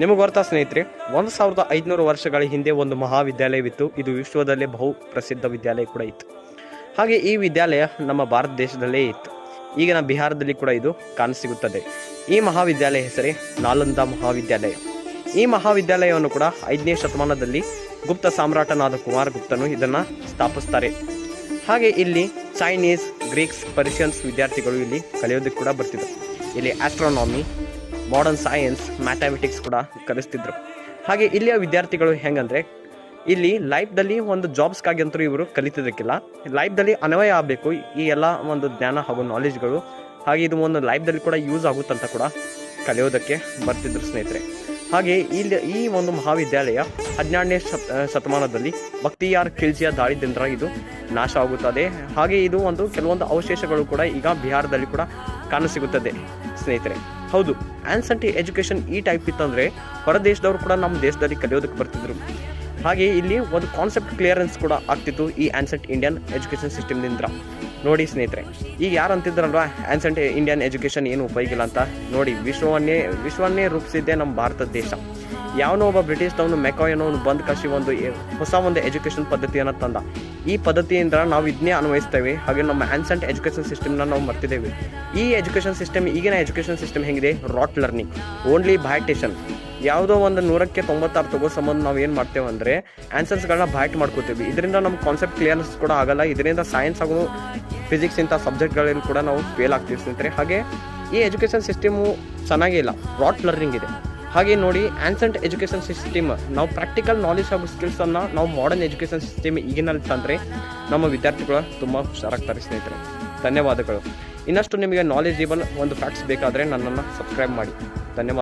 ನಿಮಗೆ ಗೊತ್ತಾ ಸ್ನೇಹಿತರೆ, 1500 ವರ್ಷಗಳ ಹಿಂದೆ ಒಂದು ಮಹಾವಿದ್ಯಾಲಯವಿತ್ತು. ಇದು ವಿಶ್ವದಲ್ಲೇ ಬಹು ಪ್ರಸಿದ್ಧ ವಿದ್ಯಾಲಯ ಕೂಡ ಇತ್ತು. ಹಾಗೆ ಈ ವಿದ್ಯಾಲಯ ನಮ್ಮ ಭಾರತ ದೇಶದಲ್ಲೇ ಇತ್ತು. ಈಗಿನ ಬಿಹಾರದಲ್ಲಿ ಕೂಡ ಇದು ಕಾಣಸಿಗುತ್ತದೆ. ಈ ಮಹಾವಿದ್ಯಾಲಯ ಹೆಸರೇ ನಾಲಂದ ಮಹಾವಿದ್ಯಾಲಯ. ಈ ಮಹಾವಿದ್ಯಾಲಯವನ್ನು ಕೂಡ 5ನೇ ಶತಮಾನದಲ್ಲಿ ಗುಪ್ತ ಸಾಮ್ರಾಟನಾದ ಕುಮಾರಗುಪ್ತನು ಇದನ್ನು ಸ್ಥಾಪಿಸ್ತಾರೆ. ಹಾಗೆ ಇಲ್ಲಿ ಚೈನೀಸ್, ಗ್ರೀಕ್ಸ್, ಪರ್ಷಿಯನ್ಸ್ ವಿದ್ಯಾರ್ಥಿಗಳು ಇಲ್ಲಿ ಕಲಿಯೋದಕ್ಕೆ ಕೂಡ ಬರ್ತಿದ್ರು. ಇಲ್ಲಿ ಆಸ್ಟ್ರಾನಾಮಿ, ಮಾಡರ್ನ್ ಸೈನ್ಸ್, ಮ್ಯಾಥಮೆಟಿಕ್ಸ್ ಕೂಡ ಕಲಿಸ್ತಿದ್ರು. ಹಾಗೆ ಇಲ್ಲಿಯ ವಿದ್ಯಾರ್ಥಿಗಳು ಹೆಂಗಂದರೆ, ಇಲ್ಲಿ ಲೈಫ್ದಲ್ಲಿ ಒಂದು ಜಾಬ್ಸ್ಗಾಗಿ ಅಂತೂ ಇವರು ಕಲಿತಿದ್ದಕ್ಕಿಲ್ಲ, ಲೈಫ್ದಲ್ಲಿ ಅನ್ವಯ ಆಗಬೇಕು ಈ ಎಲ್ಲ ಒಂದು ಜ್ಞಾನ ಹಾಗೂ ನಾಲೆಜ್ಗಳು. ಹಾಗೆ ಇದು ಒಂದು ಲೈಫ್ದಲ್ಲಿ ಕೂಡ ಯೂಸ್ ಆಗುತ್ತಂತ ಕೂಡ ಕಲಿಯೋದಕ್ಕೆ ಬರ್ತಿದ್ರು ಸ್ನೇಹಿತರೆ. ಹಾಗೆ ಇಲ್ಲಿ ಈ ಒಂದು ಮಹಾವಿದ್ಯಾಲಯ 12ನೇ ಶತಮಾನದಲ್ಲಿ ಬಕ್ತಿಯಾರ್ ಖಿಲ್ಜಿಯ ದಾಳಿಯಿಂದ ಇದು ನಾಶ ಆಗುತ್ತದೆ. ಹಾಗೆ ಇದು ಒಂದು ಕೆಲವೊಂದು ಅವಶೇಷಗಳು ಕೂಡ ಈಗ ಬಿಹಾರದಲ್ಲಿ ಕೂಡ ಕಾಣಸಿಗುತ್ತದೆ ಸ್ನೇಹಿತರೆ. ಹೌದು, ಆನ್ಸೆಂಟ್ ಎಜುಕೇಷನ್ ಈ ಟೈಪ್ ಇತ್ತಂದರೆ ಹೊರ ದೇಶದವರು ಕೂಡ ನಮ್ಮ ದೇಶದಲ್ಲಿ ಕಲಿಯೋದಕ್ಕೆ ಬರ್ತಿದ್ರು. ಹಾಗೆ ಇಲ್ಲಿ ಒಂದು ಕಾನ್ಸೆಪ್ಟ್ ಕ್ಲಿಯರೆನ್ಸ್ ಕೂಡ ಆಗ್ತಿತ್ತು ಈ ಆನ್ಸೆಂಟ್ ಇಂಡಿಯನ್ ಎಜುಕೇಷನ್ ಸಿಸ್ಟಮ್ನಿಂದ. ನೋಡಿ ಸ್ನೇಹಿತರೆ, ಈಗ ಯಾರು ಅಂತಿದ್ರಲ್ವ ಆನ್ಸೆಂಟ್ ಇಂಡಿಯನ್ ಎಜುಕೇಷನ್ ಏನು ಉಪಯೋಗ ಇಲ್ಲ ಅಂತ, ನೋಡಿ ವಿಶ್ವವನ್ನೇ ರೂಪಿಸಿದ್ದೆ ನಮ್ಮ ಭಾರತ ದೇಶ. ಯಾವನೋ ಒಬ್ಬ ಬ್ರಿಟಿಷ್ದವನು ಮೆಕಾಯನವನು ಬಂದು ಕಸಿ ಒಂದು ಹೊಸ ಒಂದು ಎಜುಕೇಷನ್ ಪದ್ಧತಿಯನ್ನು ತಂದ. ಈ ಪದ್ಧತಿಯಿಂದ ನಾವು ಇದನ್ನೇ ಅನ್ವಯಿಸ್ತೇವೆ. ಹಾಗೆ ನಮ್ಮ ಆನ್ಸೆಂಟ್ ಎಜುಕೇಷನ್ ಸಿಸ್ಟಮ್ನ ನಾವು ಮರ್ತಿದ್ದೇವೆ. ಈ ಎಜುಕೇಷನ್ ಸಿಸ್ಟಮ್, ಈಗಿನ ಎಜುಕೇಷನ್ ಸಿಸ್ಟಮ್ ಹೆಂಗಿದೆ, ರಾಟ್ ಲರ್ನಿಂಗ್, ಓನ್ಲಿ ಬೈಟೇಷನ್. ಯಾವುದೋ ಒಂದು 100ಕ್ಕೆ 96 ತಗೋ ಸಂಬಂಧ ನಾವು ಏನು ಮಾಡ್ತೇವೆ ಅಂದರೆ ಆನ್ಸರ್ಸ್ಗಳನ್ನ ಬೈಟ್ ಮಾಡ್ಕೋತೀವಿ. ಇದರಿಂದ ನಮ್ಮ ಕಾನ್ಸೆಪ್ಟ್ ಕ್ಲಿಯರ್ನೆಸ್ ಕೂಡ ಆಗಲ್ಲ. ಇದರಿಂದ ಸೈನ್ಸ್ ಹಾಗೂ ಫಿಸಿಕ್ಸ್ ಇಂಥ ಸಬ್ಜೆಕ್ಟ್ಗಳಲ್ಲಿ ಕೂಡ ನಾವು ಫೇಲ್ ಆಗ್ತೀವಿ ಸ್ನೇಹಿತರೆ. ಹಾಗೆ ಈ ಎಜುಕೇಷನ್ ಸಿಸ್ಟಮು ಚೆನ್ನಾಗಿಲ್ಲ, ರಾಟ್ ಲರ್ನಿಂಗ್ ಇದೆ. ಹಾಗೆ ನೋಡಿ, ಆನ್ಸೆಂಟ್ ಎಜುಕೇಷನ್ ಸಿಸ್ಟಮ್ ನಾವು ಪ್ರಾಕ್ಟಿಕಲ್ ನಾಲೆಜ್ ಹಾಗೂ ಸ್ಕಿಲ್ಸನ್ನು ನಾವು ಮಾಡರ್ನ್ ಎಜುಕೇಷನ್ ಸಿಸ್ಟಮ್ ಈಗಿನಲ್ಲಿ ತಂದರೆ ನಮ್ಮ ವಿದ್ಯಾರ್ಥಿಗಳು ತುಂಬ ಹುಷಾರಾಗ್ತಾರೆ ಸ್ನೇಹಿತರೆ. ಧನ್ಯವಾದಗಳು. ಇನ್ನಷ್ಟು ನಿಮಗೆ ನಾಲೆಜೇಬಲ್ ಒಂದು ಫ್ಯಾಕ್ಟ್ಸ್ ಬೇಕಾದರೆ ನನ್ನನ್ನು ಸಬ್ಸ್ಕ್ರೈಬ್ ಮಾಡಿ. ಧನ್ಯವಾದ.